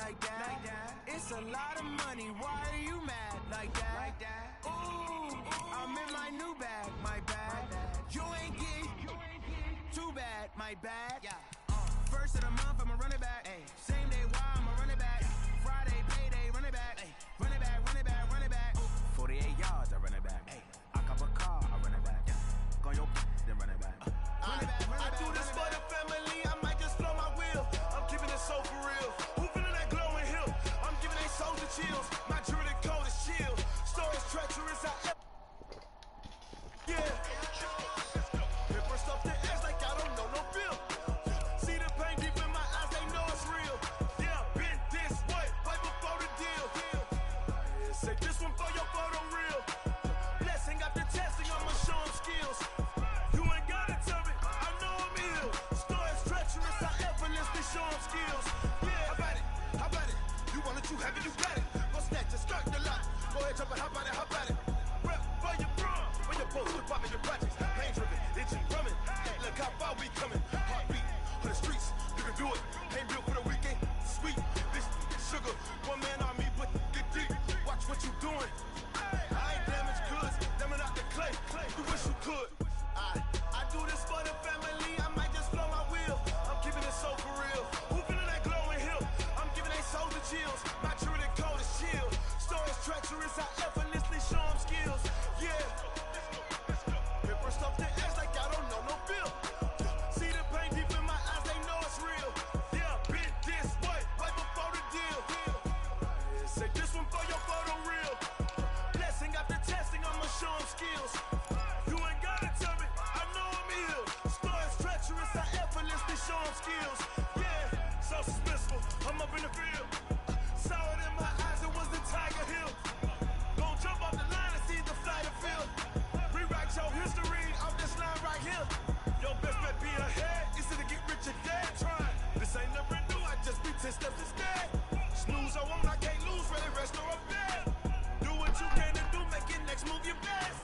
like that? It's a lot of money, why are you mad like that? Ooh, I'm in my new bag, my bad. You ain't get too bad, my bad. First of the month, I'ma run it back. Same day, why I'ma run it back. Friday, payday, run it back. Run it back, run it back, run it back. 48 yards, I run it back. I cop a car, I run it back. Go on your then run it back. Run it back, run it back. I do this for the family, I might just blow my wheel. I'm keeping it so for real. Who feeling that glowing hill? I'm giving they souls the chills. My jewelry code is chill. Stories treacherous, yeah. Paper stuff the edge like I don't know no feel. See the pain deep in my eyes, they know it's real. Yeah, been this way, right before the deal. Say this one for your photo real. Blessing after testing, I'ma show them skills. You ain't gotta tell me, I know I'm ill. Stories treacherous, I effortlessly show them skills. Yeah, how about it? You want it, you have it, you got it. Go snatch it, skirt the lot. Go ahead, jump it, how about it? Rep for your brum, when you're supposed to pop in your projects. Pain driven, itching, drumming. Hey, look how far we coming. Heartbeat on the streets, you can do it. Ain't built for the weekend, sweet. This sugar, one man on me, but get deep. Watch what you doing. I ain't damaged goods, damn out the clay. You wish you could. I do this for the family, I might just blow my wheel. I'm keeping it so for real. Who feeling that glowing hill? I'm giving they souls the chills. My jewelry code is chill. Stories treacherous, I effortlessly show them skills. Yeah. Paper stuff the edge like I don't know no feel. See the pain deep in my eyes, they know it's real. Yeah, been this way, right before the deal. Say this one for your photo real. Blessing after testing, I'ma show them skills. You ain't gotta tell me, I know I'm ill. Stories treacherous, I effortlessly show them skills. Yeah, so suspenseful, I'm up in the field. Saw it in my eyes, it was the Tiger Hill. Gon' jump off the line and see the flight of field. Rewrite your history off this line right here. Your best bet be ahead, easy to get rich or dead. Trying, this ain't never new, I just be 10 steps instead. Snooze or one, I can't lose, ready, rest or I'm dead. Do what you can to do, make it next move your best.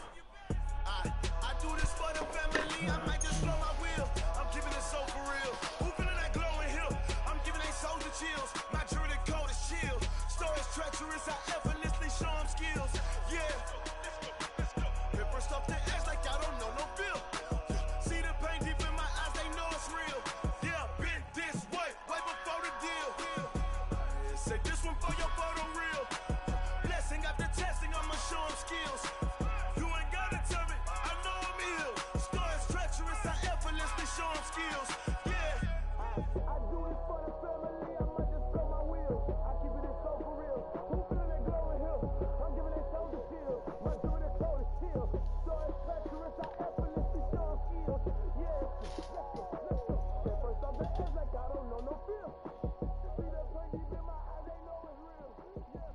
I do this for the family, I might just blow my wheel. I'm keeping it so for real. Who feeling that glowing hill? I'm giving they souls the chills. My jewelry code is chill. Stories treacherous, I effortlessly show them skills. Yeah. Paper stuff the edge like I don't know no feel. See the pain deep in my eyes, they know it's real. Yeah, been this way, right before the deal. Say this one for your photo real. Blessing after testing, I'ma show them skills. You ain't gotta tell me, I know I'm ill. Stories treacherous, I effortlessly show them skills. Yeah. I do this for the family, I might just blow my wheel. I keep it so for real. Who feeling that glowing hill? I'm giving they souls the chill. My jewelry code is chill. Stories treacherous, I effortlessly show them skills. Yeah. Let's go. First off the edge like I don't know no feel. See that pain deep in my eyes, they know it's real. Yeah.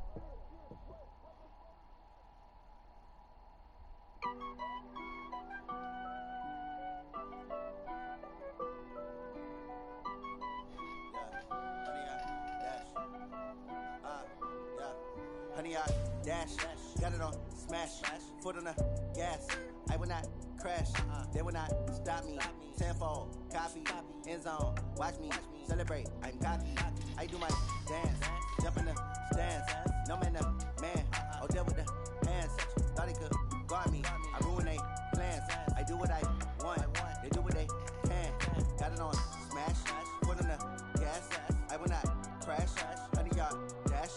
Honey, I dash, got it on smash, foot on the gas. I will not crash, they will not stop me. Tenfold, copy, end zone, watch me celebrate. I'm cocky, I do my dance, jump in the stands. No man, the man, oh, deal with the hands. Thought he could guard me, I ruin they plans. I do what I want, they do what they can. Got it on smash, foot on the gas. I will not crash, honey, y'all dash,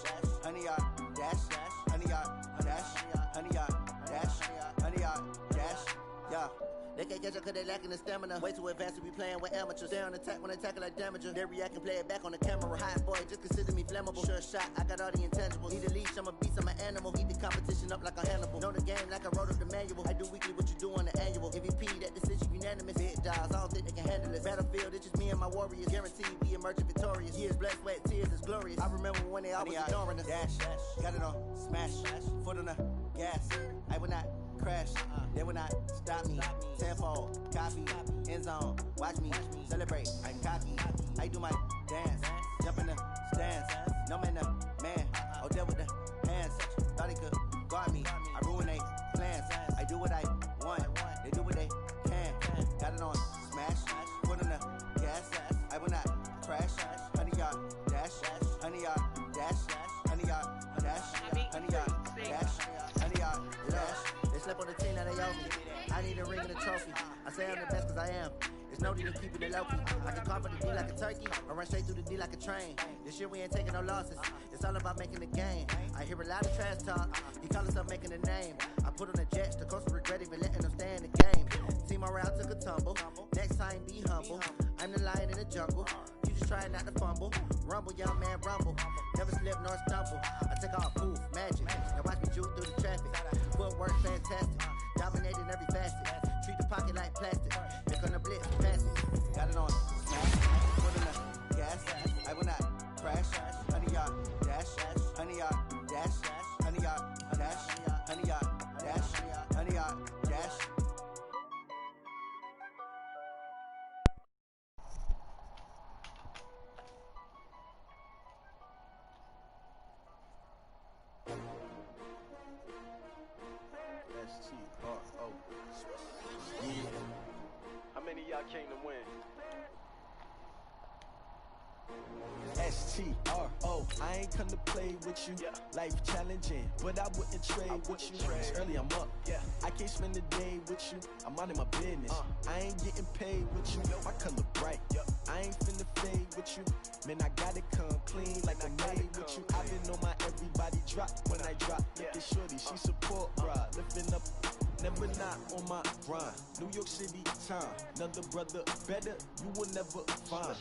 honey, y'all dash, honey, y'all dash, honey, y'all dash, honey, y'all dash, yeah. They can't catch up cause they lacking the stamina. Way too advanced to be playing with amateurs. Stay on attack when I tackle like damager. They react and play it back on the camera. Hot boy, just consider me flammable. Sure shot, I got all the intangibles. Need a leash, I'm a beast, I'm an animal. Eat the competition up like a Hannibal. Know the game like I wrote up the manual. I do weekly what you do on the annual. MVP, that decision unanimous. Hit dials, I don't think they can handle it. Battlefield, it's just me and my warriors. Guaranteed we emerging victorious. Years, blood, sweat, tears, it's glorious. I remember when they always ignoring us. Dash, got it on smash, foot on the gas. I will not crash, they will not stop me. Tenfold, copy, end zone, watch me celebrate. I'm cocky, I do my dance, jump in the stands. No man, the man, oh, deal with the hands. Thought he could guard me, I ruin they plans. I do what I want, they do what they can. Got it on smash, foot on the gas. I will not crash, honey, y'all dash, honey, y'all need a ring and a trophy. I say I'm the best cause I am. There's no need in keeping it low-key. I can carve for the D like a turkey, or run straight through the D like a train. This year we ain't taking no losses. It's all about making the game. I hear a lot of trash talk. He call himself making a name. I put on the Jets, the coach regret even letting them stay in the game. Team morale took a tumble. Next time be humble. I'm the lion in the jungle. You just trying not to fumble. Rumble, young man, rumble. Never slip nor stumble. I take off, poof, magic. Now watch me juke through the traffic. Footwork fantastic. Dominating every facet. Treat the pocket like plastic. Here come the blitz, pass it. Got it on. Smash. Put in the gas. I will not crash. Honey yard dash. Honey yard dash. Honey yard dash. Honey yard dash. Honey yard dash. S-T-R-O. Yeah. How many of y'all came to win? S-T-R-O. I ain't come to play with you. Life challenging, but I wouldn't trade with you. It's early, I'm up. I can't spend the day with you. I'm out of my business. I ain't getting paid with you. My color bright. I ain't finna fade with you. Man, I gotta come clean like I made with you. I've been on my everybody drop when I drop. Look at shorty, she support, bruh. Lifting up. Never not on my grind. New York City time. Another brother better, you will never find.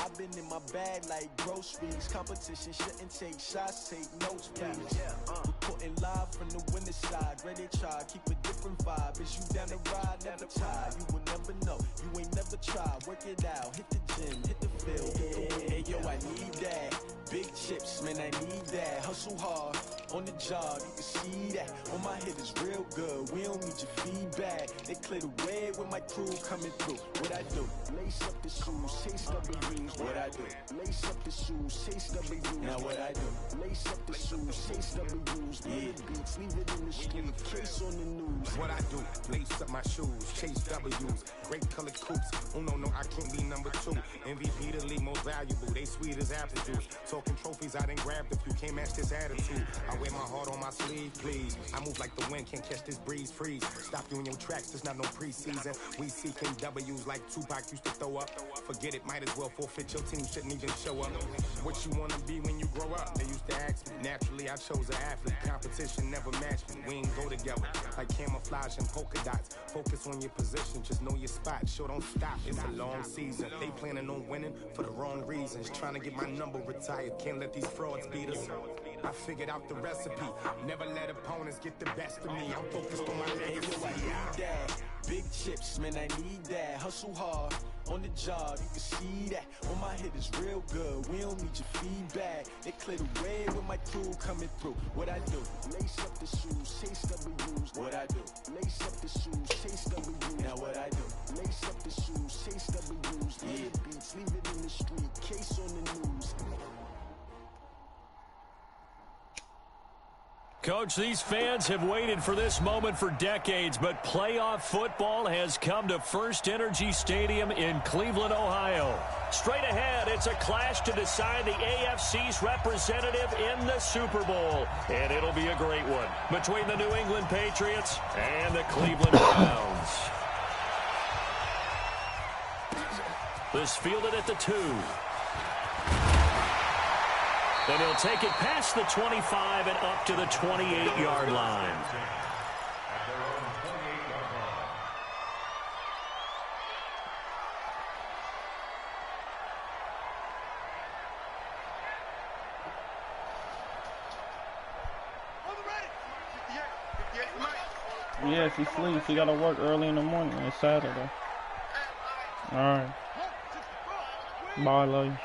I've been in my bag like groceries. Competition shouldn't take shots, take notes, please. Reporting live from the winter side. Ready to try, keep a different vibe. Is you down the ride, never tired. You will never know, you ain't never tried. Work it out, hit the gym, hit the field. Hey yo, I need that. Big chips, man, I need that. Hustle hard, on the job, you can see that. On my head is real good, we don't need your feedback. They clear the way with my crew coming through. What I do? Lace up the shoes, chase W's. What I do? Lace up the shoes, chase W's. Now what I do? Lace up the shoes, chase W's. Yeah, beats, leave it in the street, case on the news. What I do? Lace up my shoes, chase W's. Great colored coops. Oh no, I can't be number 2. MVP the league most valuable. They sweet as apple juice. Talking trophies, I didn't grab the few. Can't match this attitude. I wear my heart on my sleeve, please. I move like the wind, can't catch this breeze. Freeze. Stop you in your tracks. There's not no preseason. We seeking W's like Tupac used to throw up. Forget it, might as well forfeit. Your team shouldn't even show up. What you wanna be when you grow up? They used to ask me. Naturally, I chose an athlete. Competition never matched me. We ain't go together like camouflage and polka dots. Focus on your position, just know your spot. Sure, don't stop. It's a long season. They planning on winning for the wrong reasons. Trying to get my number retired. Can't let these frauds beat us. I figured out the recipe. Never let opponents get the best of me. I'm focused on my legacy. I need that. Big chips, man, I need that. Hustle hard, on the job, you can see that. On my head is real good, we don't need your feedback. They clear the way with my crew coming through. What I do? Lace up the shoes, chase W's. What I do? Lace up the shoes, chase W's. Now what I do? Lace up the shoes, chase W's. Yeah, beats, leave it in the street, case on the news. Coach, these fans have waited for this moment for decades, but playoff football has come to First Energy Stadium in Cleveland, Ohio. Straight ahead, it's a clash to decide the AFC's representative in the Super Bowl. And it'll be a great one between the New England Patriots and the Cleveland Browns. This fielded at the 2. And he'll take it past the 25 and up to the 28-yard line. Yes, he sleeps. He got to work early in the morning. It's Saturday. All right. Bye, love you.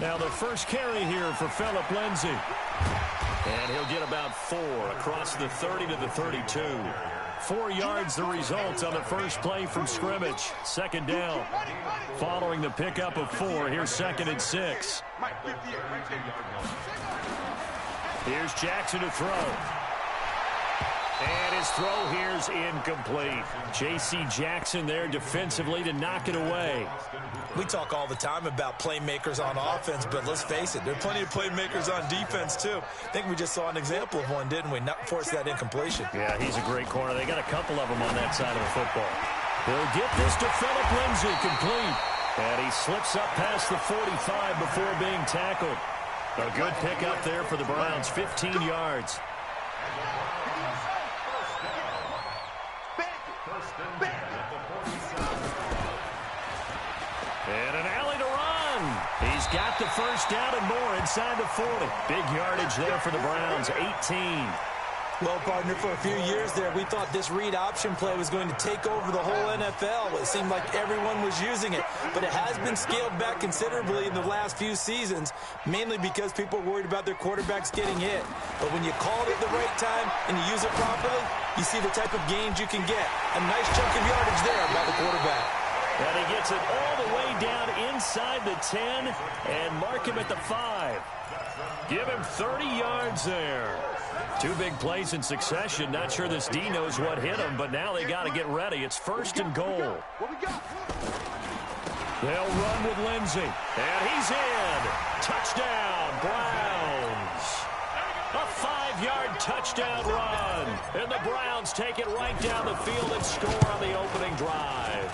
Now the first carry here for Phillip Lindsay. And he'll get about 4 across the 30 to the 32. 4 yards the result on the first play from scrimmage. Second down. Following the pickup of 4, here's 2nd and 6. Here's Jackson to throw. And his throw here's incomplete. J.C. Jackson there defensively to knock it away. We talk all the time about playmakers on offense, but let's face it, there are plenty of playmakers on defense, too. I think we just saw an example of one, didn't we? Not force that incompletion. Yeah, he's a great corner. They got a couple of them on that side of the football. He'll get this to Phillip Lindsay complete. And he slips up past the 45 before being tackled. A good pickup there for the Browns, 15 yards. And an alley to run. He's got the first down and more inside the 40. Big yardage there for the Browns, 18. Well, partner, for a few years there, we thought this read option play was going to take over the whole NFL. It seemed like everyone was using it, but it has been scaled back considerably in the last few seasons, mainly because people are worried about their quarterbacks getting hit. But when you call it at the right time and you use it properly, you see the type of gains you can get. A nice chunk of yardage there by the quarterback. And he gets it all the way down inside the 10 and mark him at the 5. Give him 30 yards there. Two big plays in succession. Not sure this D knows what hit him, but now they got to get ready. It's first and goal. They'll run with Lindsay. And he's in. Touchdown, Browns. A 5-yard touchdown run. And the Browns take it right down the field and score on the opening drive.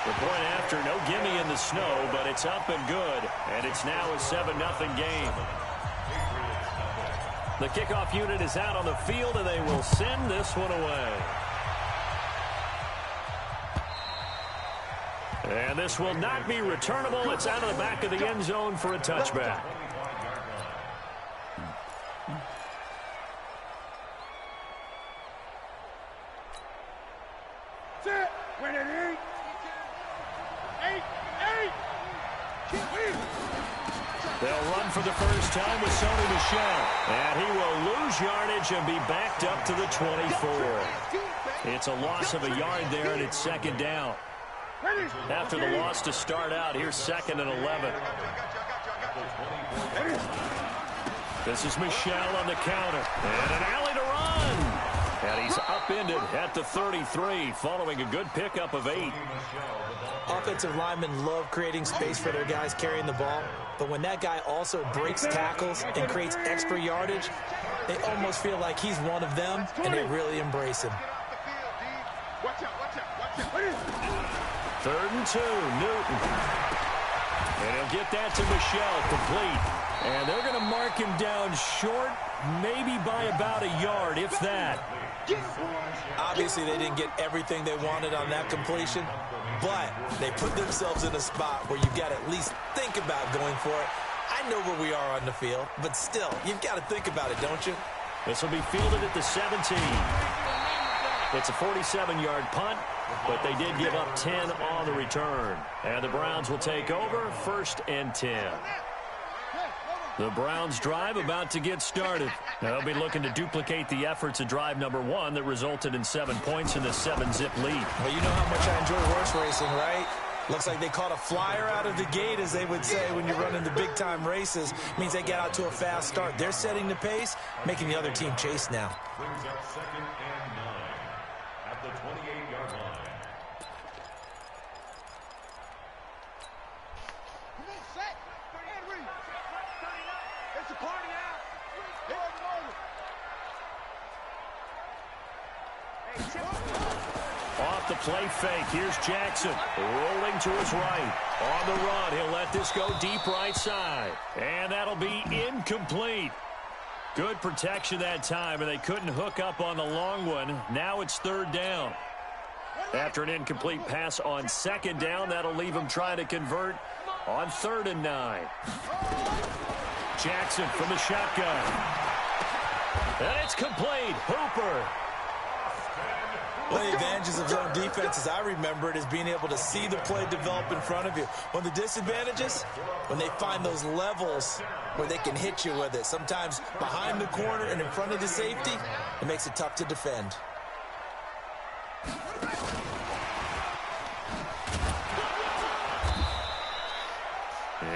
The point after, no gimme in the snow, but it's up and good. And it's now a 7-0 game. The kickoff unit is out on the field, and they will send this one away. And this will not be returnable. It's out of the back of the end zone for a touchback. They'll run for the first time with Sony Michel. And he will lose yardage and be backed up to the 24. It's a loss of a yard there, and it's second down. After the loss to start out, here's 2nd and 11. This is Michel on the counter. And an alley to run. And he's upended at the 33, following a good pickup of 8. Offensive linemen love creating space for their guys carrying the ball, but when that guy also breaks tackles and creates extra yardage, they almost feel like he's one of them, and they really embrace him. 3rd and 2, Newton. And he'll get that to Michel, complete. And they're going to mark him down short, maybe by about a yard, if that. Obviously, they didn't get everything they wanted on that completion, but they put themselves in a spot where you've got to at least think about going for it. I know where we are on the field, but still, you've got to think about it, don't you? This will be fielded at the 17. It's a 47-yard punt, but they did give up 10 on the return. And the Browns will take over, 1st and 10. The Browns drive about to get started. They'll be looking to duplicate the efforts of drive number 1 that resulted in 7 points in the 7-zip lead. Well, you know how much I enjoy horse racing, right? Looks like they caught a flyer out of the gate, as they would say when you're running the big-time races. It means they get out to a fast start. They're setting the pace, making the other team chase now. Brings up 2nd and 9 at the 28-yard line. Off the play fake, here's Jackson, rolling to his right. On the run, he'll let this go deep right side. And that'll be incomplete. Good protection that time, and they couldn't hook up on the long one. Now it's 3rd down. After an incomplete pass on 2nd down, that'll leave him trying to convert on 3rd and 9. Jackson from the shotgun. And it's complete. Hooper. One of the advantages of zone defense, as I remember it, is being able to see the play develop in front of you. One of the disadvantages, when they find those levels where they can hit you with it. Sometimes behind the corner and in front of the safety, it makes it tough to defend.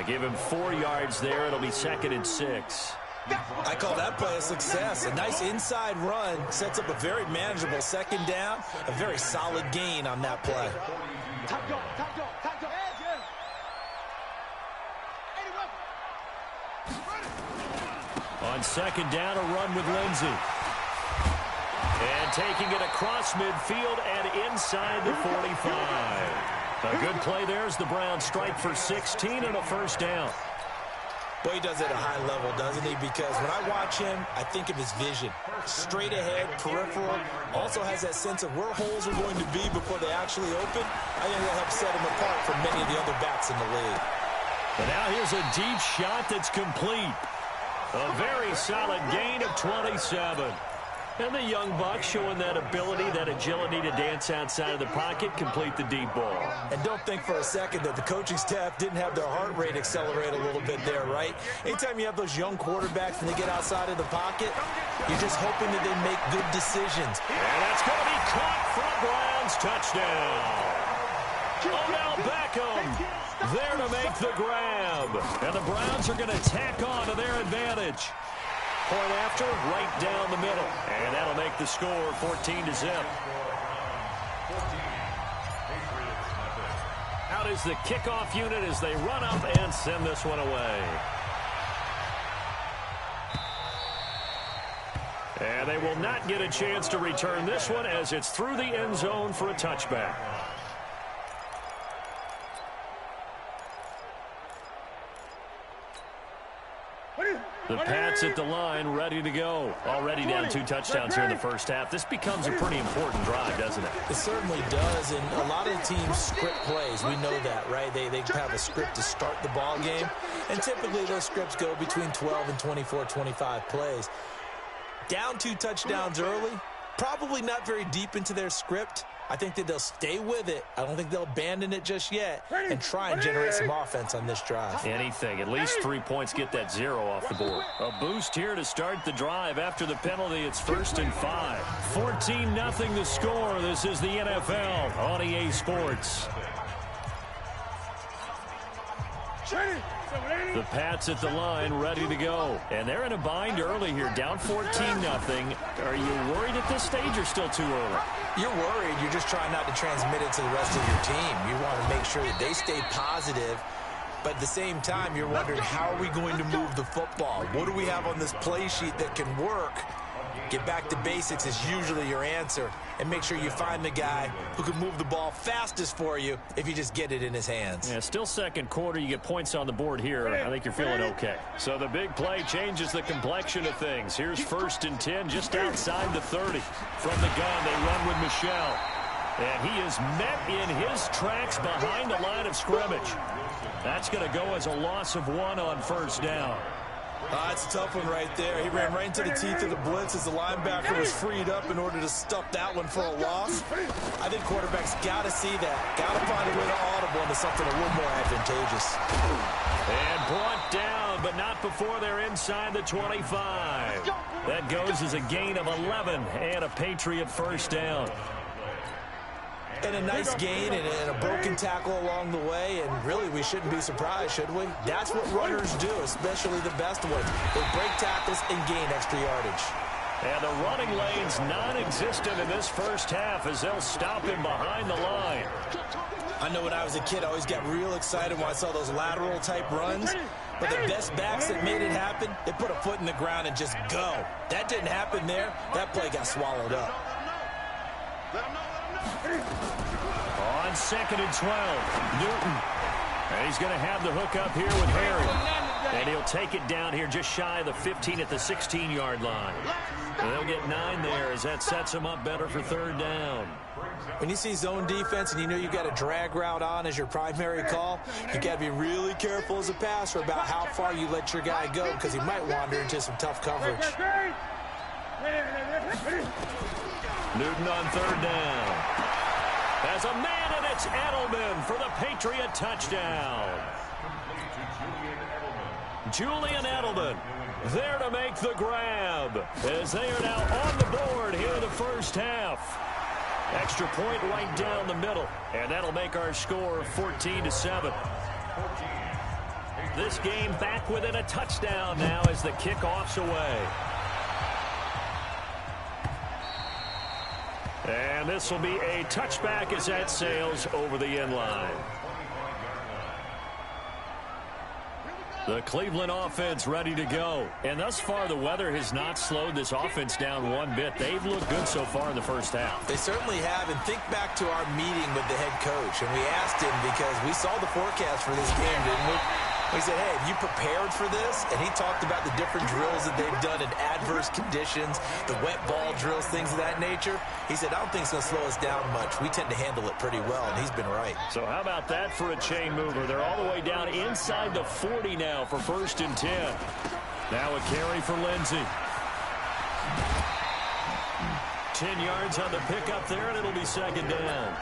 Give him 4 yards there. It'll be 2nd and 6. I call that play a success. A nice inside run sets up a very manageable second down, a very solid gain on that play. On second down, a run with Lindsey. And taking it across midfield and inside the 45. A good play there as the Browns strike for 16 and a first down. Well, he does it at a high level, doesn't he? Because when I watch him, I think of his vision. Straight ahead, peripheral. Also has that sense of where holes are going to be before they actually open. I think that'll help set him apart from many of the other backs in the league. And now here's a deep shot that's complete. A very solid gain of 27. And the young buck showing that ability, that agility to dance outside of the pocket, complete the deep ball. And don't think for a second that the coaching staff didn't have their heart rate accelerate a little bit there, right? Anytime you have those young quarterbacks and they get outside of the pocket, you're just hoping that they make good decisions. And that's going to be caught for a Browns touchdown. Odell Beckham there to make the grab. And the Browns are going to tack on to their advantage. Point after, right down the middle. And that'll make the score 14-0. Out is the kickoff unit as they run up and send this one away. And they will not get a chance to return this one as it's through the end zone for a touchback. The Pats at the line, ready to go. Already down 2 touchdowns here in the first half. This becomes a pretty important drive, doesn't it? It certainly does, and a lot of the teams script plays. We know that, right? They have a script to start the ball game, and typically those scripts go between 12 and 24, 25 plays. Down 2 touchdowns early, probably not very deep into their script. I think that they'll stay with it. I don't think they'll abandon it just yet and try and generate some offense on this drive. Anything. At least 3 points, get that 0 off the board. A boost here to start the drive. After the penalty, it's 1st and 5. 14-0 the score. This is the NFL on EA Sports. The Pats at the line, ready to go. And they're in a bind early here, down 14-0. Are you worried at this stage or still too early? You're worried. You're just trying not to transmit it to the rest of your team. You want to make sure that they stay positive. But at the same time, you're wondering, how are we going to move the football? What do we have on this play sheet that can work? Get back to basics is usually your answer. And make sure you find the guy who can move the ball fastest for you if you just get it in his hands. Yeah, still second quarter. You get points on the board here. I think you're feeling okay. So the big play changes the complexion of things. Here's 1st and 10 just outside the 30. From the gun, they run with Michel. And he is met in his tracks behind the line of scrimmage. That's going to go as a loss of 1 on 1st down. It's a tough one right there. He ran right into the teeth of the blitz as the linebacker was freed up in order to stuff that one for a loss. I think quarterbacks got to see that. Got to find a way to audible into something a little more advantageous. And brought down, but not before they're inside the 25. That goes as a gain of 11 and a Patriot 1st down. And a nice gain and a broken tackle along the way, and really we shouldn't be surprised, should we? That's what runners do, especially the best ones. They break tackles and gain extra yardage. And the running lane's non-existent in this first half as they'll stop him behind the line. I know when I was a kid, I always got real excited when I saw those lateral type runs. But the best backs that made it happen, they put a foot in the ground and just go. That didn't happen there. That play got swallowed up. On 2nd and 12, Newton. And he's going to have the hook up here with Harry. And he'll take it down here just shy of the 15 at the 16-yard line. And they'll get 9 there as that sets him up better for 3rd down. When you see zone defense and you know you've got a drag route on as your primary call, you got to be really careful as a passer about how far you let your guy go because he might wander into some tough coverage. Newton on 3rd down. As a man, and it's Edelman for the Patriot touchdown. Julian Edelman there to make the grab as they are now on the board here in the first half. Extra point right down the middle, and that'll make our score 14-7. This game back within a touchdown now as the kickoff's away. And this will be a touchback as that sails over the end line. The Cleveland offense ready to go. And thus far, the weather has not slowed this offense down one bit. They've looked good so far in the first half. They certainly have. And think back to our meeting with the head coach. And we asked him because we saw the forecast for this game, didn't we? We said, hey, have you prepared for this? And he talked about the different drills that they've done in adverse conditions, the wet ball drills, things of that nature. He said, I don't think it's going to slow us down much. We tend to handle it pretty well, and he's been right. So how about that for a chain mover? They're all the way down inside the 40 now for 1st and 10. Now a carry for Lindsey. 10 yards on the pickup there, and it'll be 2nd down.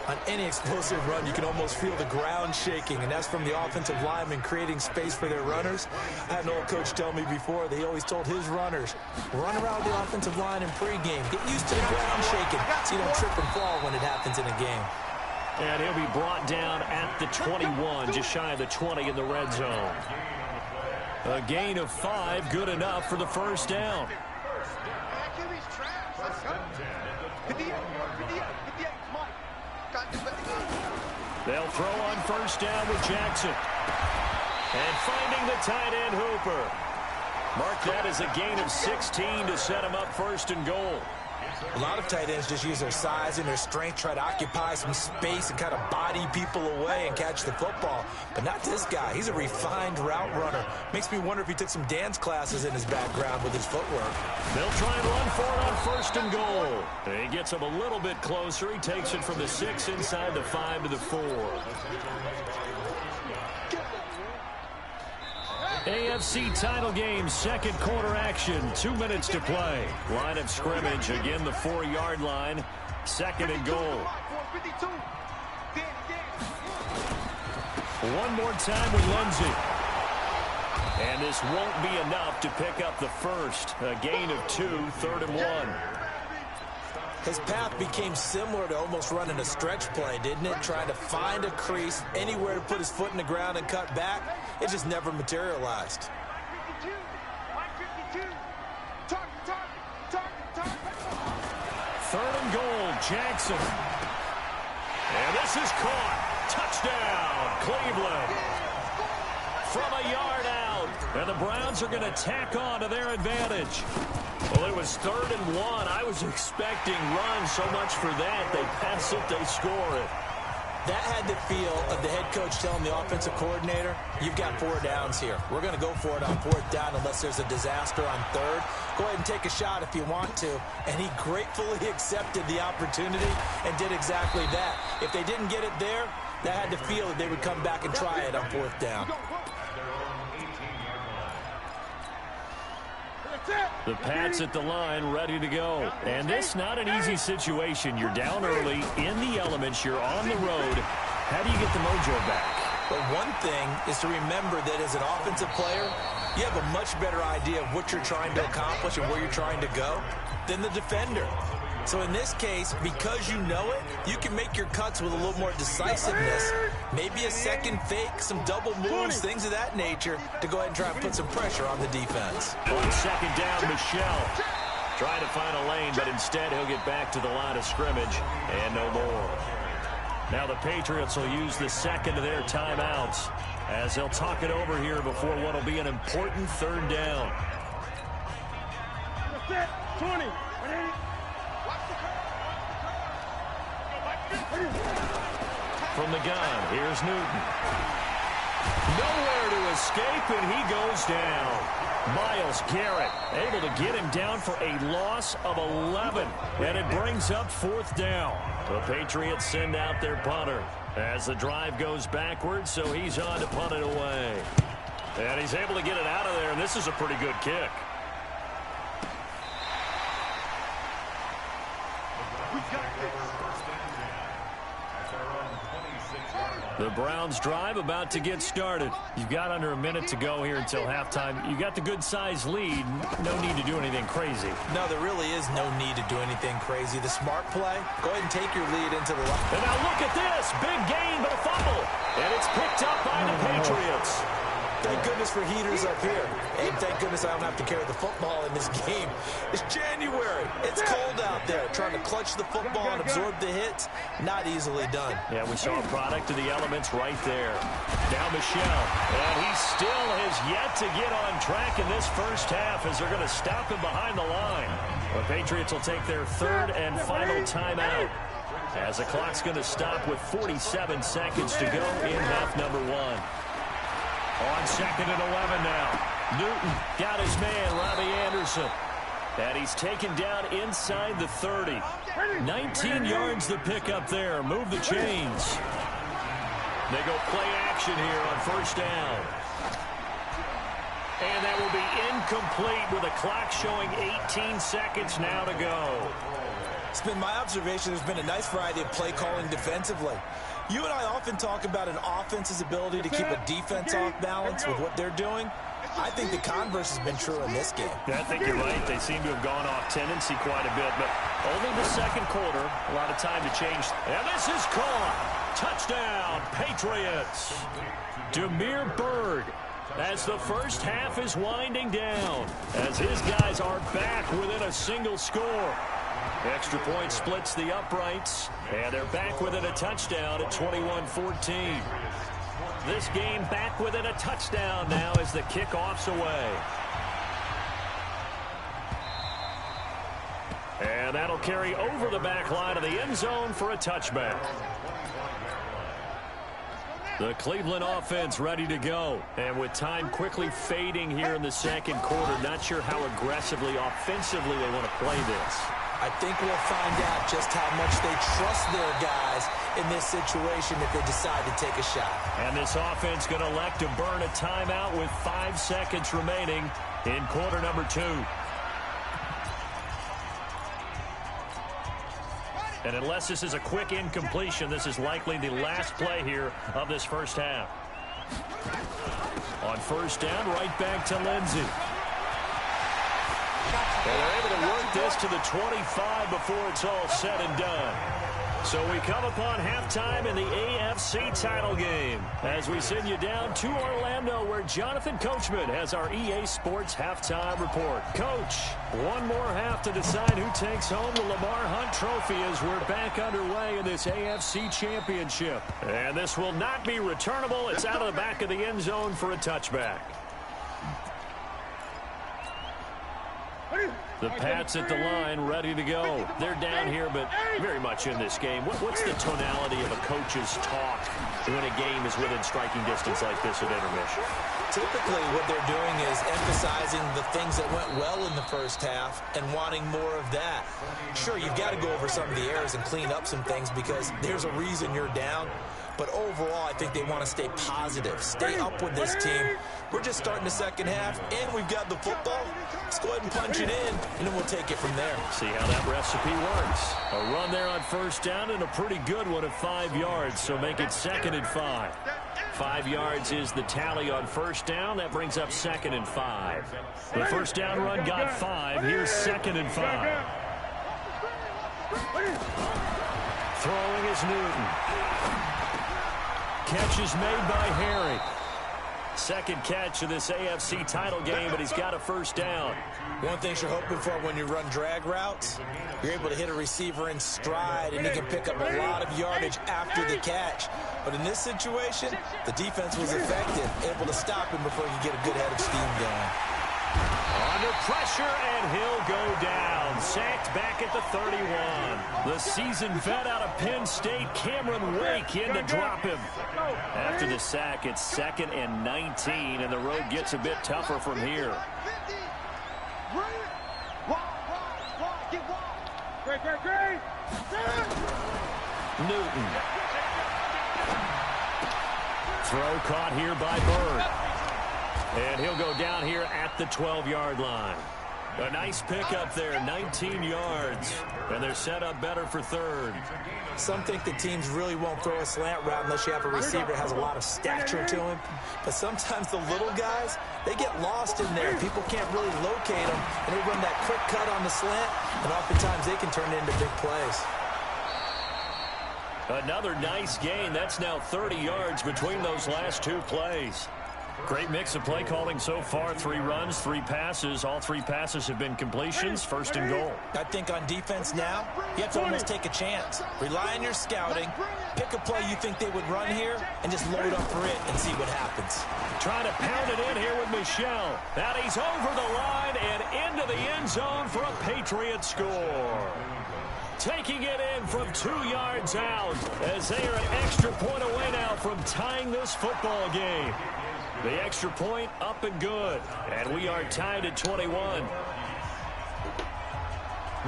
On any explosive run, you can almost feel the ground shaking, and that's from the offensive linemen creating space for their runners. I had an old coach tell me before that he always told his runners, run around the offensive line in pregame. Get used to the ground shaking so you don't trip and fall when it happens in a game. And he'll be brought down at the 21, just shy of the 20 in the red zone. A gain of 5, good enough for the 1st down. They'll throw on 1st down with Jackson. And finding the tight end Hooper. Mark that as a gain of 16 to set him up 1st and goal. A lot of tight ends just use their size and their strength, try to occupy some space and kind of body people away and catch the football. But not this guy. He's a refined route runner. Makes me wonder if he took some dance classes in his background with his footwork. They'll try and run for it on 1st and goal. And he gets him a little bit closer. He takes it from the 6 inside the 5 to the 4. AFC title game, 2nd quarter action, 2 minutes to play. Line of scrimmage, again the 4-yard line, 2nd and goal. One more time with Lindsey. And this won't be enough to pick up the 1st. A gain of 2, 3rd and 1. His path became similar to almost running a stretch play, didn't it? Trying to find a crease, anywhere to put his foot in the ground and cut back. It just never materialized. 3rd and goal, Jackson. And this is caught. Touchdown, Cleveland. From a yard out. And the Browns are going to tack on to their advantage. Well, it was 3rd and 1. I was expecting runs, so much for that. They pass it, they score it. That had the feel of the head coach telling the offensive coordinator, you've got 4 downs here. We're going to go for it on 4th down unless there's a disaster on 3rd. Go ahead and take a shot if you want to. And he gratefully accepted the opportunity and did exactly that. If they didn't get it there, that had the feel that they would come back and try it on 4th down. The Pats at the line, ready to go. And this not an easy situation. You're down early, in the elements, you're on the road. How do you get the mojo back? But one thing is to remember that as an offensive player, you have a much better idea of what you're trying to accomplish and where you're trying to go than the defender. So in this case, because you know it, you can make your cuts with a little more decisiveness. Maybe a second fake, some double moves, things of that nature to go ahead and try and put some pressure on the defense. On 2nd down, Michelle. Trying to find a lane, but instead he'll get back to the line of scrimmage and no more. Now the Patriots will use the 2nd of their timeouts as they'll talk it over here before what will be an important 3rd down. 20. From the gun, here's Newton. Nowhere to escape, and he goes down. Myles Garrett able to get him down for a loss of 11, and it brings up 4th down. The Patriots send out their punter as the drive goes backwards, so he's on to punt it away. And he's able to get it out of there, and this is a pretty good kick. The Browns drive about to get started. You've got under a minute to go here until halftime. You got the good-sized lead. No need to do anything crazy. No, there really is no need to do anything crazy. The smart play, go ahead and take your lead into the line. And now look at this. Big gain, but a fumble. And it's picked up by the Patriots. Thank goodness for heaters up here. And thank goodness I don't have to carry the football in this game. It's January. It's cold out there. Trying to clutch the football and absorb the hits, not easily done. Yeah, we saw a product of the elements right there. Now Michel. And he still has yet to get on track in this first half as they're going to stop him behind the line. The Patriots will take their third and final timeout, as the clock's going to stop with 47 seconds to go in half number one. On 2nd and 11 now. Newton got his man, Robbie Anderson. And he's taken down inside the 30. 19 yards the pick up there. Move the chains. They go play action here on first down. And that will be incomplete with a clock showing 18 seconds now to go. It's been my observation there's been a nice variety of play calling defensively. You and I often talk about an offense's ability to keep a defense off balance with what they're doing. I think the converse has been true in this game. I think you're right. They seem to have gone off tendency quite a bit, but only the second quarter. A lot of time to change. And this is caught. Touchdown, Patriots. Demir Berg, as the first half is winding down, as his guys are back within a single score. Extra point splits the uprights, and they're back within a touchdown at 21-14. This game back within a touchdown now as the kickoff's away. And that'll carry over the back line of the end zone for a touchback. The Cleveland offense ready to go. And with time quickly fading here in the second quarter, not sure how aggressively, offensively they want to play this. I think we'll find out just how much they trust their guys in this situation if they decide to take a shot. And this offense going to elect to burn a timeout with 5 seconds remaining in quarter number 2. And unless this is a quick incompletion, this is likely the last play here of this first half. On first down, right back to Lindsey. And they're able to work this to the 25 before it's all said and done. So we come upon halftime in the AFC title game as we send you down to Orlando, where Jonathan Coachman has our EA Sports halftime report. Coach, one more half to decide who takes home the Lamar Hunt Trophy as we're back underway in this AFC Championship. And this will not be returnable. It's out of the back of the end zone for a touchback. The Pats at the line, ready to go. They're down here, but very much in this game. What's the tonality of a coach's talk when a game is within striking distance like this at intermission? Typically, what they're doing is emphasizing the things that went well in the first half and wanting more of that. Sure, you've got to go over some of the errors and clean up some things because there's a reason you're down. But overall, I think they want to stay positive, stay up with this team. We're just starting the second half, and we've got the football. Let's go ahead and punch it in, and then we'll take it from there. See how that recipe works. A run there on first down and a pretty good one at 5 yards, so make it 2nd and 5. 5 yards is the tally on first down. That brings up 2nd and 5. The first down run got 5. Here's 2nd and 5. Throwing is Newton. Catch is made by Harry. Second catch of this AFC title game, but he's got a first down. One thing you're hoping for when you run drag routes, you're able to hit a receiver in stride, and he can pick up a lot of yardage after the catch. But in this situation, the defense was effective, able to stop him before he could get a good head of steam going. Under pressure, and he'll go down. Sacked back at the 31. The seasoned vet out of Penn State, Cameron Wake, in to drop him. After the sack, it's 2nd and 19, and the road gets a bit tougher from here. Newton. Throw caught here by Bird. And he'll go down here at the 12-yard line. A nice pickup there, 19 yards. And they're set up better for third. Some think the teams really won't throw a slant route unless you have a receiver that has a lot of stature to him. But sometimes the little guys, they get lost in there. People can't really locate them. And they run that quick cut on the slant, and oftentimes they can turn it into big plays. Another nice gain. That's now 30 yards between those last two plays. Great mix of play calling so far. 3 runs, 3 passes. All 3 passes have been completions. First and goal. I think on defense now, you have to almost take a chance. Rely on your scouting. Pick a play you think they would run here and just load up for it and see what happens. Trying to pound it in here with Michel. And he's over the line and into the end zone for a Patriot score. Taking it in from 2 yards out as they are an extra point away now from tying this football game. The extra point up and good. And we are tied at 21.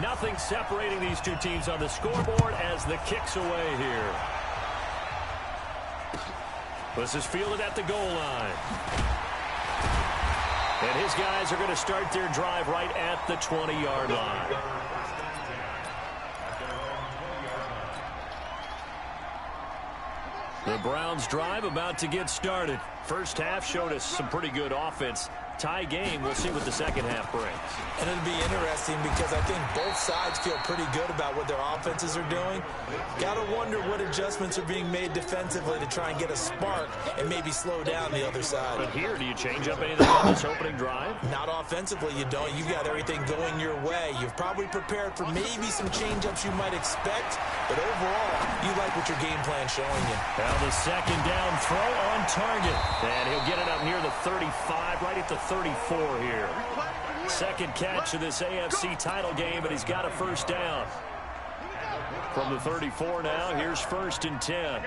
Nothing separating these 2 teams on the scoreboard as the kick's away here. This is fielded at the goal line. And his guys are going to start their drive right at the 20-yard line. The Browns drive about to get started. First half showed us some pretty good offense. Tie game. We'll see what the second half brings. And it'll be interesting because I think both sides feel pretty good about what their offenses are doing. Got to wonder what adjustments are being made defensively to try and get a spark and maybe slow down the other side. But here, do you change up anything on this opening drive? Not offensively, you don't. You've got everything going your way. You've probably prepared for maybe some change-ups you might expect, but overall, you like what your game plan's showing you. Now the second down throw on target. And he'll get it up near the 35, right at the 34 here. Second catch of this AFC title game, and he's got a first down. From the 34 now, here's 1st and 10.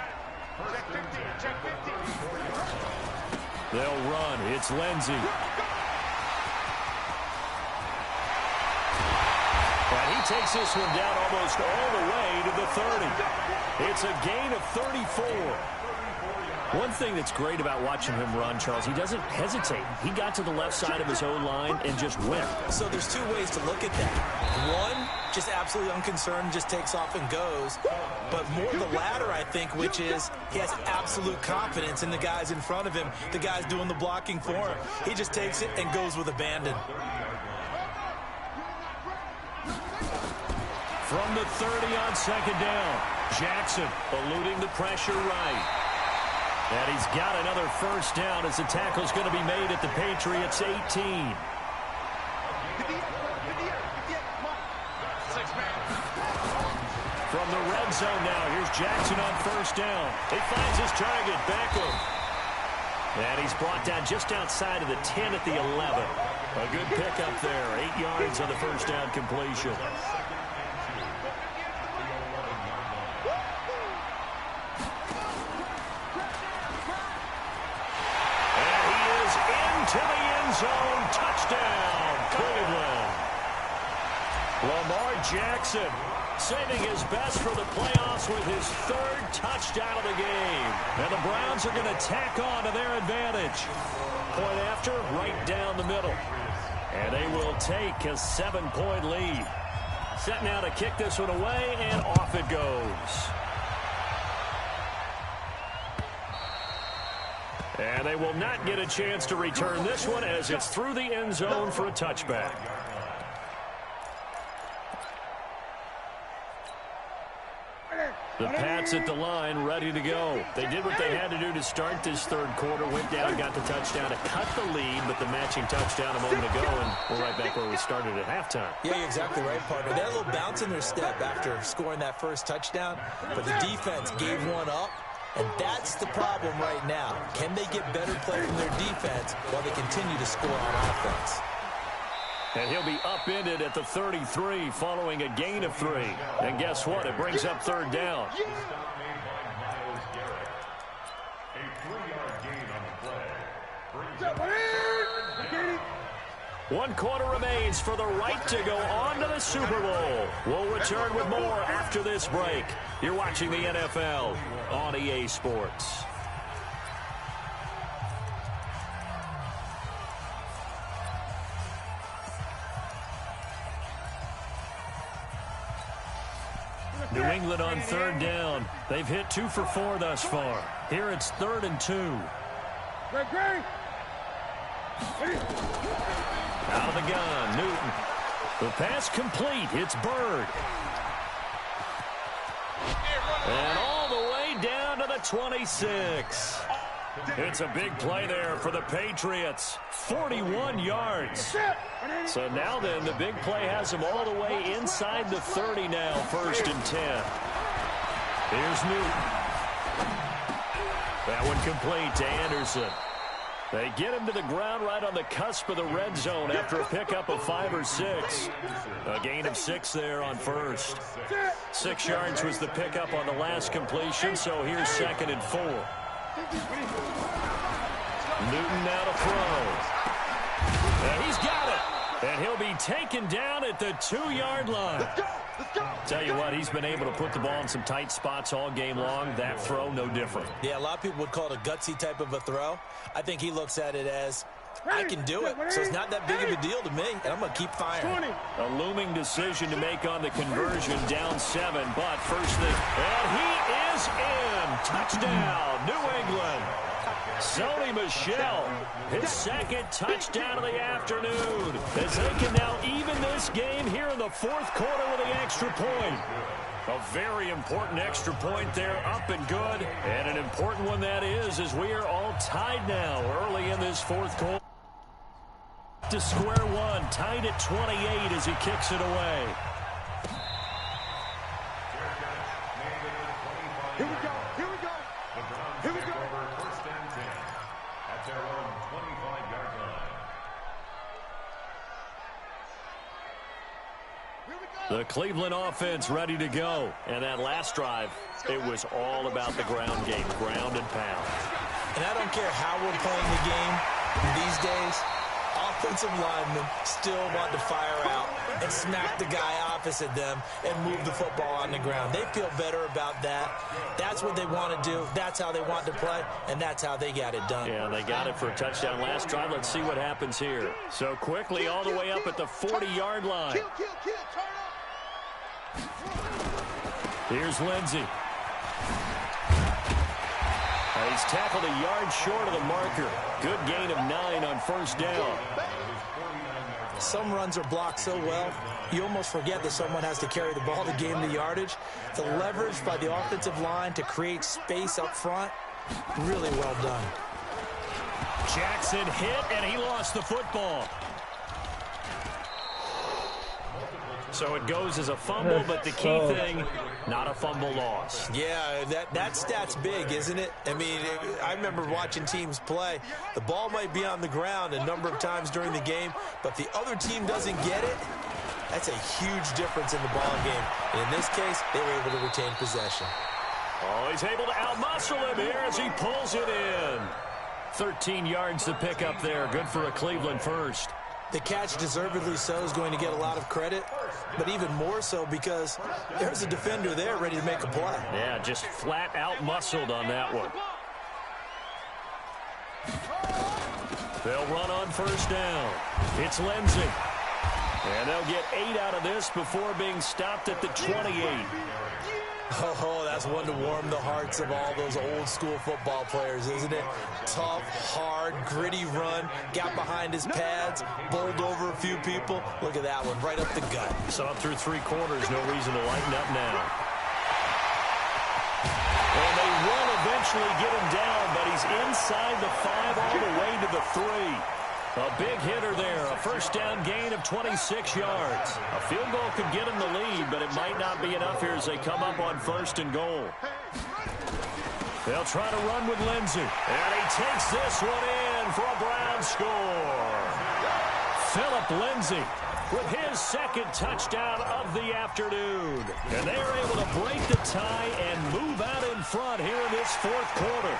They'll run. It's Lindsey. And he takes this one down almost all the way to the 30. It's a gain of 34. One thing that's great about watching him run, Charles, he doesn't hesitate. He got to the left side of his own line and just went. So there's 2 ways to look at that. One, just absolutely unconcerned, just takes off and goes. But more the latter, I think, which is he has absolute confidence in the guys in front of him, the guys doing the blocking for him. He just takes it and goes with abandon. From the 30 on second down, Jackson eluding the pressure right. And he's got another first down as the tackle's going to be made at the Patriots 18. From the red zone now, here's Jackson on first down. He finds his target, Beckham. And he's brought down just outside of the 10 at the 11. A good pickup there, 8 yards on the first down completion. To the end zone, touchdown, Cleveland. Lamar Jackson saving his best for the playoffs with his 3rd touchdown of the game. And the Browns are going to tack on to their advantage. Point after, right down the middle. And they will take a 7-point lead. Set now to kick this one away, and off it goes. And they will not get a chance to return this one as it's through the end zone for a touchback. The Pats at the line, ready to go. They did what they had to do to start this 3rd quarter, went down, got the touchdown to cut the lead, but the matching touchdown a moment ago, and we're right back where we started at halftime. Yeah, you're exactly right, partner. They had a little bounce in their step after scoring that first touchdown, but the defense gave one up. And that's the problem right now. Can they get better play from their defense while they continue to score on offense? And he'll be upended at the 33 following a gain of 3. And guess what? It brings up 3rd down. A 3-yard gain on the play. Brings up 1 quarter remains for the right to go on to the Super Bowl. We'll return with more after this break. You're watching the NFL on EA Sports. New England on 3rd down. They've hit 2 for 4 thus far. Here it's 3rd and 2. Out of the gun, Newton. The pass complete. It's Bird. And all the way down to the 26. It's a big play there for the Patriots. 41 yards. So now then, the big play has them all the way inside the 30 now, 1st and 10. Here's Newton. That one complete to Anderson. They get him to the ground right on the cusp of the red zone after a pickup of 5 or 6. A gain of 6 there on 1st. 6 yards was the pickup on the last completion, so here's 2nd and 4. Newton now to throw. And he's got it. And he'll be taken down at the 2-yard line. Tell you what, he's been able to put the ball in some tight spots all game long. That throw, no different. Yeah, a lot of people would call it a gutsy type of a throw. I think he looks at it as, I can do it, so it's not that big of a deal to me, and I'm going to keep firing. A looming decision to make on the conversion, down 7, but first thing, and he is in. Touchdown, New England. Sony Michel, his 2nd touchdown of the afternoon, as they can now even this game here in the 4th quarter with the extra point. A very important extra point there, up and good, and an important one that is, as we are all tied now early in this 4th quarter. To square one, tied at 28 as he kicks it away. Here we go. Here we go. Here we go. First and 10 at their own 25-yard line. The Cleveland offense ready to go. And that last drive, it was all about the ground game, ground and pound. And I don't care how we're playing the game these days, offensive linemen still want to fire out and smack the guy opposite them and move the football on the ground. They feel better about that. That's what they want to do. That's how they want to play, and that's how they got it done. Yeah, they got it for a touchdown last drive. Let's see what happens here. So quickly all the way up at the 40-yard line. Here's Lindsey. He's tackled a yard short of the marker. Good gain of 9 on 1st down. Some runs are blocked so well, you almost forget that someone has to carry the ball to gain the yardage. The leverage by the offensive line to create space up front, really well done. Jackson hit, and he lost the football. So it goes as a fumble, but the key thing, not a fumble loss. Yeah, that stat's big, isn't it? I mean, I remember watching teams play. The ball might be on the ground a number of times during the game, but the other team doesn't get it. That's a huge difference in the ball game. And in this case, they were able to retain possession. Oh, he's able to outmuscle him here as he pulls it in. 13 yards to pick up there. Good for a Cleveland first. The catch, deservedly so, is going to get a lot of credit, but even more so because there's a defender there ready to make a play. Yeah, just flat out muscled on that one. They'll run on 1st down. It's Lindsey. And they'll get 8 out of this before being stopped at the 28. Oh, that's one to warm the hearts of all those old-school football players, isn't it? Tough, hard, gritty run, got behind his pads, bowled over a few people. Look at that one, right up the gut. So up through 3 quarters, no reason to lighten up now. And they will eventually get him down, but he's inside the 5 all the way to the 3. A big hitter there, a 1st down gain of 26 yards. A field goal could get him the lead, but it might not be enough here as they come up on 1st and goal. They'll try to run with Lindsey. And he takes this one in for a Brown score. Philip Lindsey with his 2nd touchdown of the afternoon. And they are able to break the tie and move out in front here in this 4th quarter.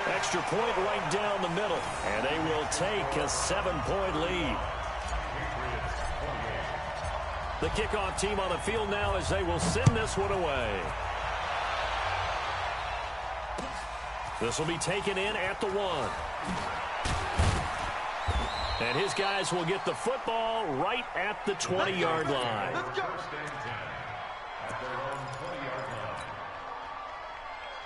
Extra point right down the middle, and they will take a 7-point lead. The kickoff team on the field now as they will send this one away. This will be taken in at the 1. And his guys will get the football right at the 20-yard line.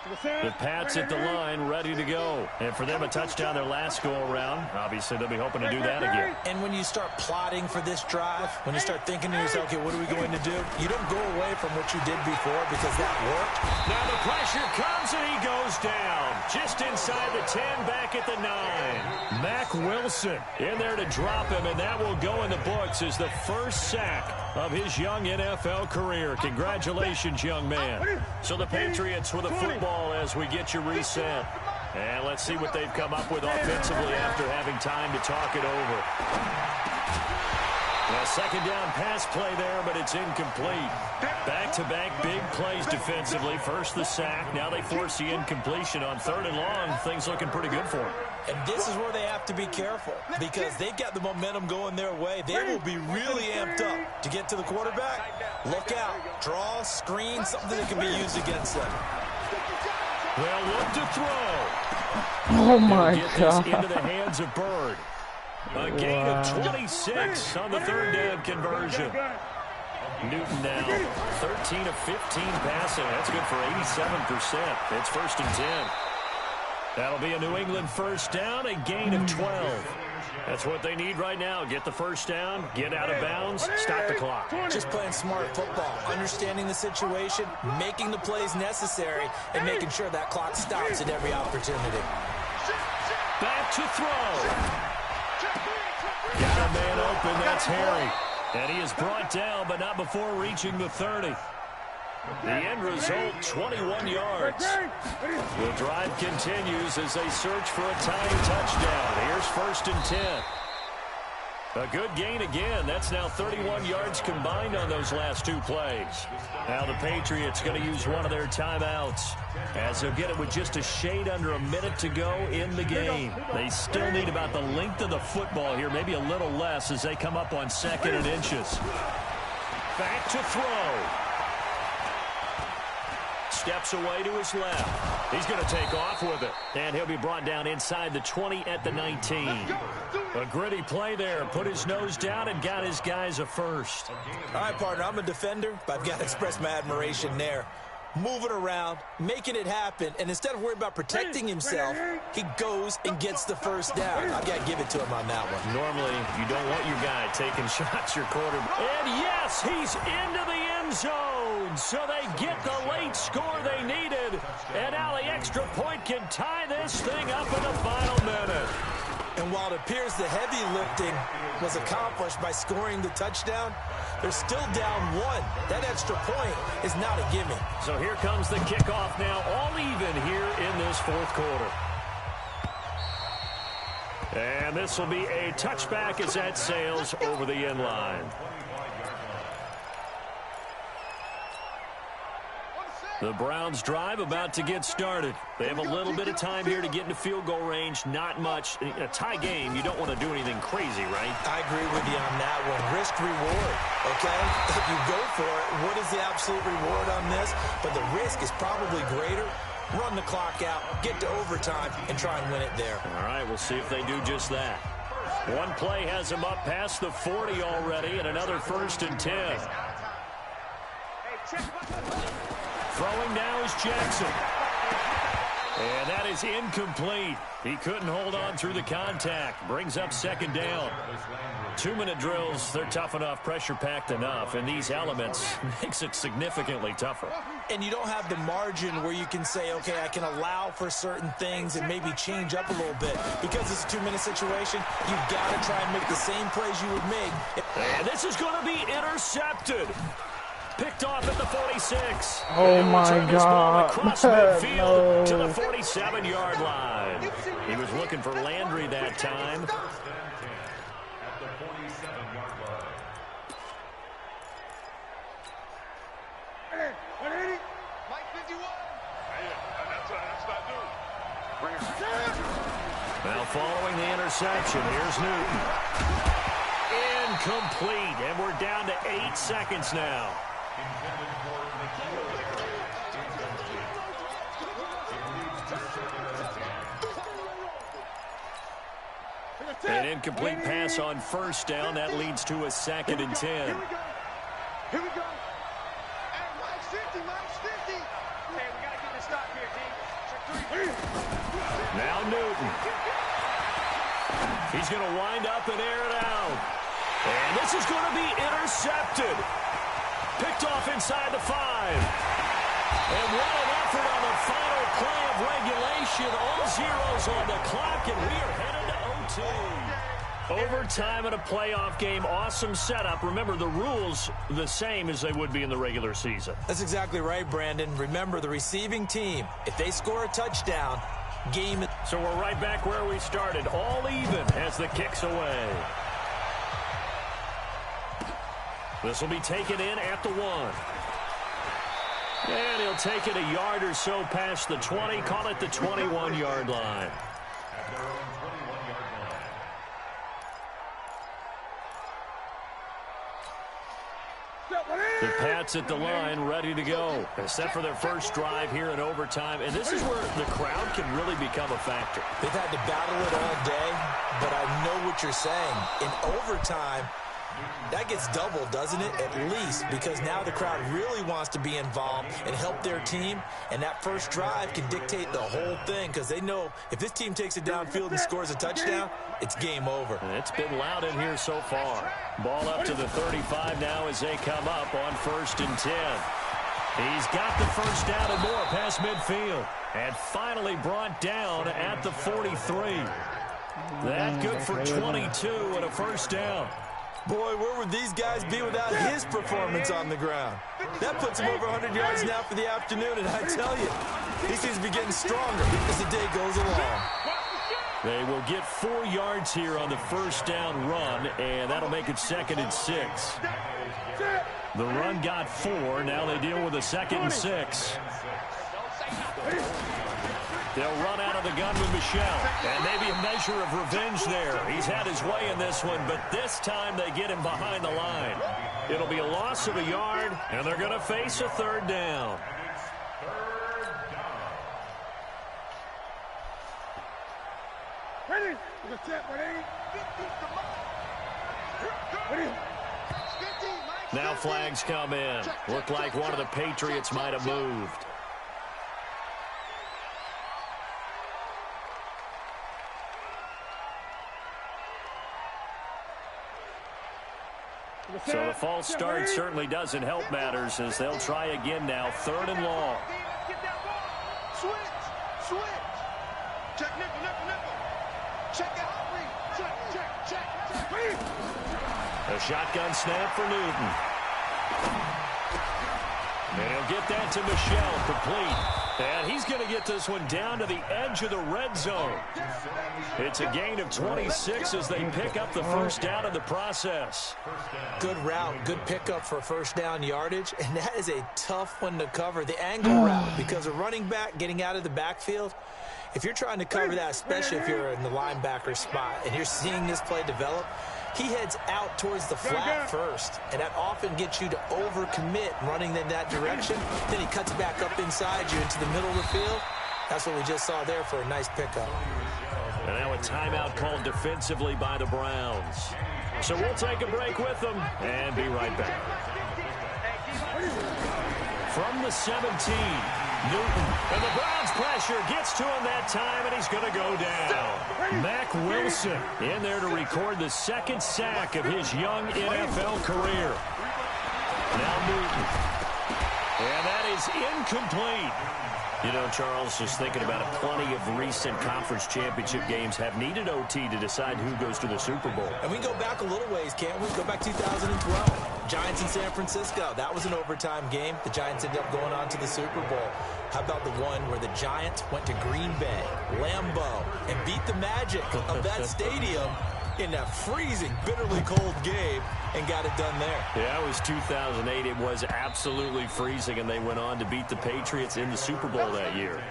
The Pats at the line, ready to go. And for them, a touchdown their last go-around. Obviously, they'll be hoping to do that again. And when you start plotting for this drive, when you start thinking to yourself, okay, what are we going to do? You don't go away from what you did before because that worked. Now the pressure comes and he goes down. Just inside the 10, back at the 9. Mack Wilson in there to drop him, and that will go in the books as the first sack of his young NFL career. Congratulations, young man. So the Patriots with the football as we get you reset. And let's see what they've come up with offensively after having time to talk it over. A second down pass play there, but it's incomplete. Back-to-back big plays defensively. First the sack. Now they force the incompletion on 3rd and long. Things looking pretty good for them. And this is where they have to be careful because they've got the momentum going their way. They will be really amped up to get to the quarterback. Look out. Draw, screen, something that can be used against them. They'll look to throw. Oh, my God. God. Into the hands of Bird. A gain of 26 on the 3rd down conversion. Newton now 13 of 15 passing. That's good for 87%. It's 1st and 10. That'll be a New England first down, a gain of 12. That's what they need right now. Get the first down, get out of bounds, stop the clock. Just playing smart football, understanding the situation, making the plays necessary, and making sure that clock stops at every opportunity. Back to throw. Got a man open, that's Harry. And he is brought down, but not before reaching the 30. The end result, 21 yards. The drive continues as they search for a tying touchdown. Here's 1st and 10. A good gain again. That's now 31 yards combined on those last 2 plays. Now the Patriots going to use one of their timeouts as they'll get it with just a shade under a minute to go in the game. They still need about the length of the football here, maybe a little less as they come up on 2nd and inches. Back to throw. Steps away to his left. He's going to take off with it. And he'll be brought down inside the 20 at the 19. A gritty play there. Put his nose down and got his guys a first. All right, partner, I'm a defender, but I've got to express my admiration there. Moving around, making it happen, and instead of worrying about protecting himself, he goes and gets the first down. I've got to give it to him on that one. Normally, you don't want your guy taking shots, your quarterback. And yes, he's into the end zone. So they get the late score they needed. And now the extra point can tie this thing up in the final minute. And while it appears the heavy lifting was accomplished by scoring the touchdown, they're still down 1. That extra point is not a gimme. So here comes the kickoff now, all even here in this 4th quarter. And this will be a touchback as that sails over the end line. The Browns drive about to get started. They have a little bit of time here to get into field goal range. Not much. In a tie game, you don't want to do anything crazy, right? I agree with you on that one. Risk reward, okay? If you go for it, what is the absolute reward on this? But the risk is probably greater. Run the clock out, get to overtime, and try and win it there. All right, we'll see if they do just that. One play has them up past the 40 already, and another 1st and 10. Throwing now is Jackson. And that is incomplete. He couldn't hold on through the contact. Brings up 2nd down. 2-minute drills, they're tough enough, pressure-packed enough, and these elements makes it significantly tougher. And you don't have the margin where you can say, okay, I can allow for certain things and maybe change up a little bit. Because it's a 2-minute situation, you've got to try and make the same plays you would make. And this is going to be intercepted. Picked off at the 46. Oh, my God. Across midfield to the 47-yard line. He was looking for Landry that time. At the 47-yard line. Now following the interception, here's Newton. Incomplete, and we're down to 8 seconds now. An incomplete pass on 1st down. That leads to a 2nd and 10. Here we go. Hey, minus 50. Hey, we got to get this stop here, team. Newton. He's going to wind up and air it out. And this is going to be intercepted. Picked off inside the 5. And what an effort on the final play of regulation. All zeros on the clock, and we are headed to OT. Overtime in a playoff game, awesome setup. Remember, the rules the same as they would be in the regular season. That's exactly right, Brandon. Remember, the receiving team, if they score a touchdown, game. So we're right back where we started, all even as the kick's away. This will be taken in at the 1. And he'll take it a yard or so past the 20, call it the 21-yard line. The Pats at the line, ready to go. Set for their first drive here in overtime. And this is where the crowd can really become a factor. They've had to battle it all day, but I know what you're saying. In overtime, that gets doubled, doesn't it? At least, because now the crowd really wants to be involved and help their team. And that first drive can dictate the whole thing, because they know if this team takes it downfield and scores a touchdown, it's game over. And it's been loud in here so far. Ball up to the 35 now as they come up on 1st and 10. He's got the first down and more past midfield. And finally brought down at the 43. That good for 22 and a first down. Boy, where would these guys be without his performance on the ground? That puts him over 100 yards now for the afternoon, and I tell you, he seems to be getting stronger as the day goes along. They will get 4 yards here on the first down run, and that'll make it 2nd and 6. The run got 4. Now they deal with a 2nd and 6. They'll run out of the gun with Michel, and maybe a measure of revenge there. He's had his way in this one, but this time they get him behind the line. It'll be a loss of a yard, and they're going to face a 3rd down. Now flags come in. Looked like one of the Patriots might have moved. So the false start certainly doesn't help matters as they'll try again now. 3rd and long. Switch. Check nickel. Check out read. Check. A shotgun snap for Newton. And he'll get that to Michel, complete. And he's going to get this one down to the edge of the red zone. It's a gain of 26 as they pick up the first down in the process. Good route, good pickup for first down yardage, and that is a tough one to cover, the angle route, because a running back getting out of the backfield, if you're trying to cover that, especially if you're in the linebacker spot and you're seeing this play develop, he heads out towards the flat first, and that often gets you to overcommit running in that direction. Then he cuts back up inside you into the middle of the field. That's what we just saw there for a nice pickup. And now a timeout called defensively by the Browns. So we'll take a break with them and be right back. From the 17, Newton. And the Browns pressure gets to him that time, and he's going to go down. Mack Wilson in there to record the 2nd sack of his young NFL career. Now Newton. And that is incomplete. You know, Charles, just thinking about it, plenty of recent conference championship games have needed OT to decide who goes to the Super Bowl. And we can go back a little ways, can't we? Go back 2012. Giants in San Francisco. That was an overtime game. The Giants ended up going on to the Super Bowl. How about the one where the Giants went to Green Bay, Lambeau, and beat the Magic of that stadium in that freezing, bitterly cold game and got it done there. Yeah, it was 2008. It was absolutely freezing, and they went on to beat the Patriots in the Super Bowl that year.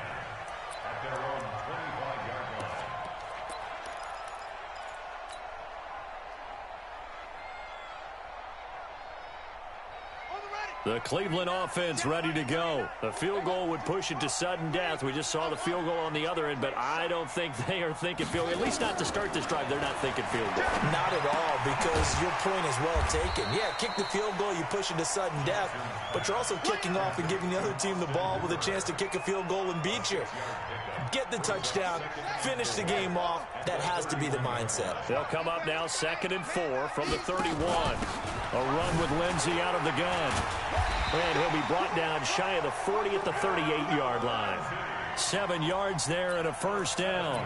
The Cleveland offense ready to go. The field goal would push it to sudden death. We just saw the field goal on the other end, but I don't think they are thinking field goal. At least not to start this drive. They're not thinking field goal. Not at all, because your point is well taken. Yeah, kick the field goal, you push it to sudden death, but you're also kicking off and giving the other team the ball with a chance to kick a field goal and beat you. get the touchdown, finish the game off. That has to be the mindset. They'll come up now 2nd and 4 from the 31. A run with Lindsey out of the gun. And he'll be brought down shy of the 40 at the 38-yard line. 7 yards there and a first down.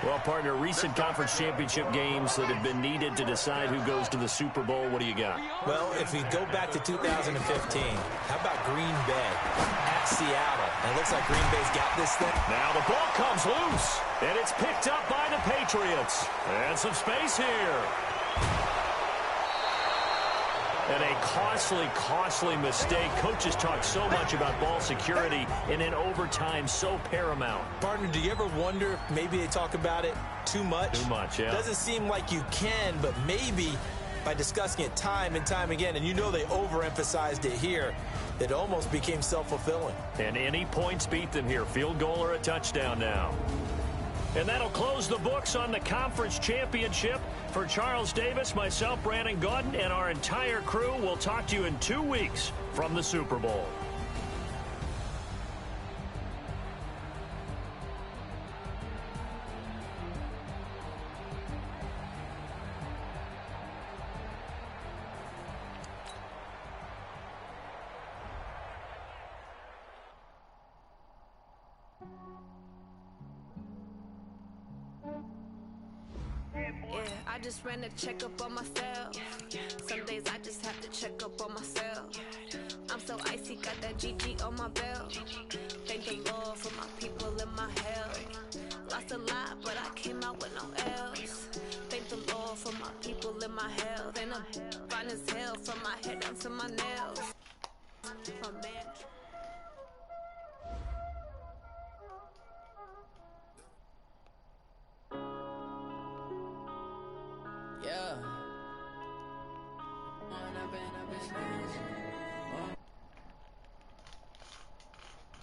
Well, partner, recent conference championship games that have been needed to decide who goes to the Super Bowl. What do you got? Well, if we go back to 2015, how about Green Bay at Seattle? And it looks like Green Bay's got this thing. Now the ball comes loose, and it's picked up by the Patriots. And some space here. And a costly mistake. Coaches talk so much about ball security, and in overtime, so paramount. Partner, do you ever wonder if maybe they talk about it too much? Too much, yeah. Doesn't seem like you can, but maybe by discussing it time and time again, and you know they overemphasized it here, it almost became self-fulfilling. And any points beat them here. Field goal or a touchdown now. And that'll close the books on the conference championship. For Charles Davis, myself, Brandon Gaudin, and our entire crew, we'll talk to you in 2 weeks from the Super Bowl. I just ran a checkup on myself. Some days I just have to check up on myself. I'm so icy, got that GG on my belt. Thank the Lord for my people in my health. Lost a lot, but I came out with no else. Thank the Lord for my people in my health. And I'm fine as hell from my head down to my nails. Oh, man. Yeah. I've been